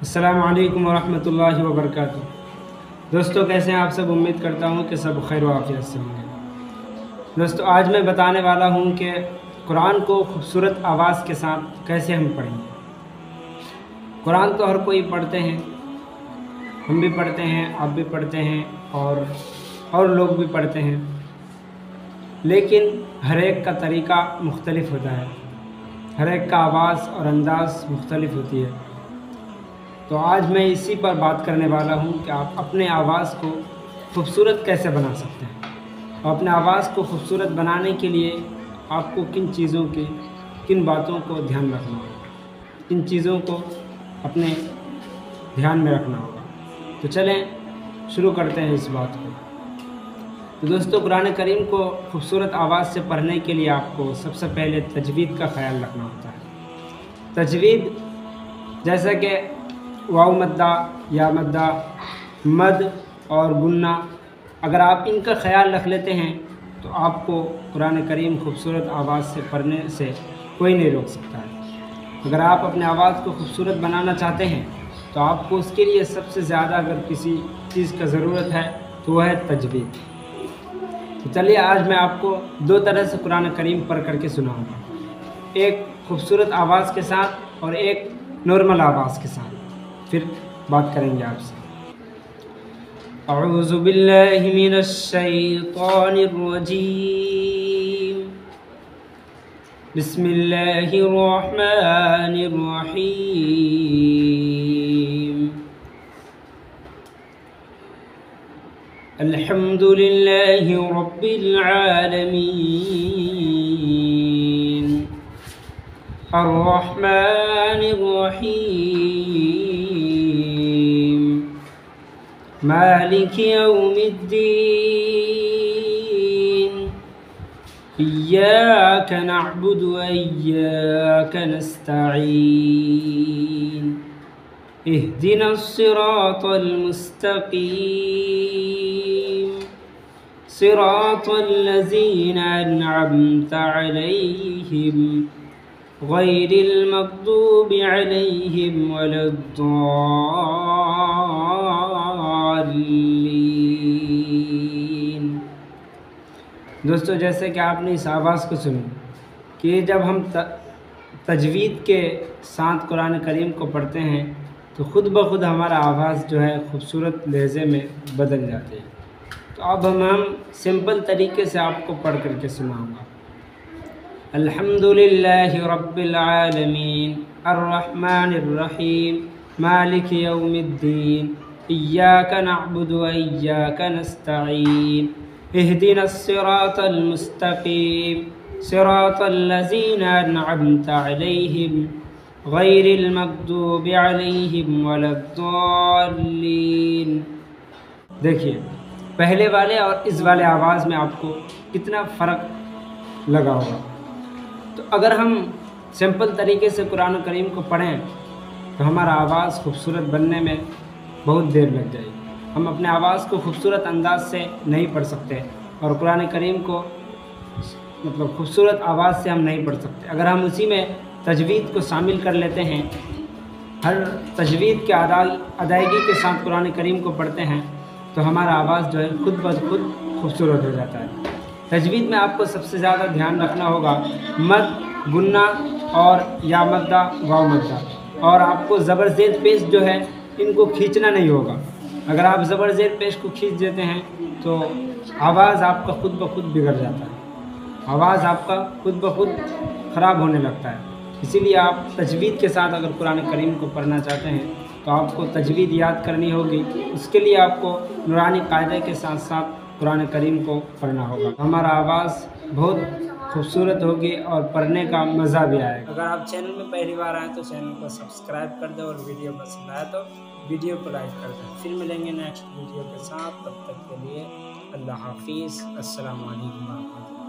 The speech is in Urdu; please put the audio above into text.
السلام علیکم ورحمۃ اللہ وبرکاتہ۔ دوستو کیسے ہیں آپ سب؟ امید کرتا ہوں کہ سب خیر و عافیت سے ہوں گے۔ دوستو آج میں بتانے والا ہوں کہ قرآن کو خوبصورت آواز کے ساتھ کیسے ہم پڑھیں گے۔ قرآن تو ہر کوئی پڑھتے ہیں، ہم بھی پڑھتے ہیں، آپ بھی پڑھتے ہیں اور لوگ بھی پڑھتے ہیں، لیکن ہر ایک کا طریقہ مختلف ہوتا ہے، ہر ایک کا آواز اور انداز مختلف ہوتی ہے۔ تو آج میں اسی پر بات کرنے والا ہوں کہ آپ اپنے آواز کو خوبصورت کیسے بنا سکتے ہیں، اور اپنے آواز کو خوبصورت بنانے کے لیے آپ کو کن باتوں کو دھیان رکھنا ہوگا، کن چیزوں کو اپنے دھیان میں رکھنا ہوگا۔ تو چلیں شروع کرتے ہیں اس بات کو۔ تو دوستو قرآن کریم کو خوبصورت آواز سے پڑھنے کے لیے آپ کو سب سے پہلے تجوید کا خیال رکھنا ہوتا ہے۔ تجوید جیسا کہ واو مدہ، یا مدہ، مد اور گنہ، اگر آپ ان کا خیال رکھ لیتے ہیں تو آپ کو قرآن کریم خوبصورت آواز سے پڑھنے سے کوئی نہیں روک سکتا ہے۔ اگر آپ اپنے آواز کو خوبصورت بنانا چاہتے ہیں تو آپ کو اس کے لیے سب سے زیادہ اگر کسی چیز کا ضرورت ہے تو وہ ہے تجوید۔ تو چلیے آج میں آپ کو دو طرح سے قرآن کریم پڑھ کر کے سناؤں گا، ایک خوبصورت آواز کے ساتھ اور ایک نارمل آواز کے ساتھ، پھر بات کریں گے آپ سے۔ اعوذ باللہ من الشیطان الرجیم، بسم اللہ الرحمن الرحیم، الحمد للہ رب العالمین، الرحمن الرحیم، مالک یوم الدین، ایاک نعبد و ایاک نستعین، اہدنا الصراط المستقیم، صراط الذین انعمت علیہم غیر المغضوب علیہم ولا الضالین۔ دوستو جیسے کہ آپ نے اس آواز کو سنی کہ جب ہم تجوید کے ساتھ قرآن کریم کو پڑھتے ہیں تو خود بخود ہمارا آواز جو ہے خوبصورت لہجے میں بدل جاتی ہے۔ تو اب ہم سمپل طریقے سے آپ کو پڑھ کر کے سناؤں گا۔ الحمد للہ رب العالمین، الرحمن الرحیم، مالک یوم الدین، ایاک نعبد و ایاک نستعین، اہدنا الصراط المستقیم، صراط الذین انعمت علیہم غیر المغضوب علیہم ولا الضالین۔ دیکھیے پہلے والے اور اس والے آواز میں آپ کو کتنا فرق لگا ہوگا۔ تو اگر ہم سمپل طریقے سے قرآن کریم کو پڑھیں تو ہمارا آواز خوبصورت بننے میں بہت دیر لگ جائے گی، ہم اپنے آواز کو خوبصورت انداز سے نہیں پڑھ سکتے، اور قرآن کریم کو خوبصورت آواز سے ہم نہیں پڑھ سکتے۔ اگر ہم اسی میں تجوید کو شامل کر لیتے ہیں، ہر تجوید کے ادائیگی کے ساتھ قرآن کریم کو پڑھتے ہیں تو ہمارا آواز جو ہے خود بخود خوبصورت ہو جاتا ہے۔ تجوید میں آپ کو سب سے زیادہ دھیان رکھنا ہوگا مد، گنہ اور یا مدہ، واو مدہ، اور آپ کو زبر زیر پیش جو ہے ان کو کھینچنا نہیں ہوگا۔ اگر آپ زبر زیر پیش کو کھینچ دیتے ہیں تو آواز آپ کا خود بخود بگڑ جاتا ہے، آواز آپ کا خود بخود خراب ہونے لگتا ہے۔ اسی لیے آپ تجوید کے ساتھ اگر قرآن کریم کو پڑھنا چاہتے ہیں تو آپ کو تجوید یاد کرنی ہوگی، اس کے لیے آپ کو نورانی قاعدے کے ساتھ ساتھ قرآن کریم کو پڑھنا ہوگا۔ ہمارا آواز بہت خوبصورت ہوگی اور پڑھنے کا مزہ بھی آئے گا۔ اگر آپ چینل میں پہلی بار آئیں تو چینل کو سبسکرائب کر دیں، اور ویڈیو پسند آئے تو ویڈیو کو لائک کر دیں۔ پھر ملیں گے نیکسٹ ویڈیو کے ساتھ، تب تک کے لیے اللہ حافظ، السلام علیکم ورحمۃ اللہ۔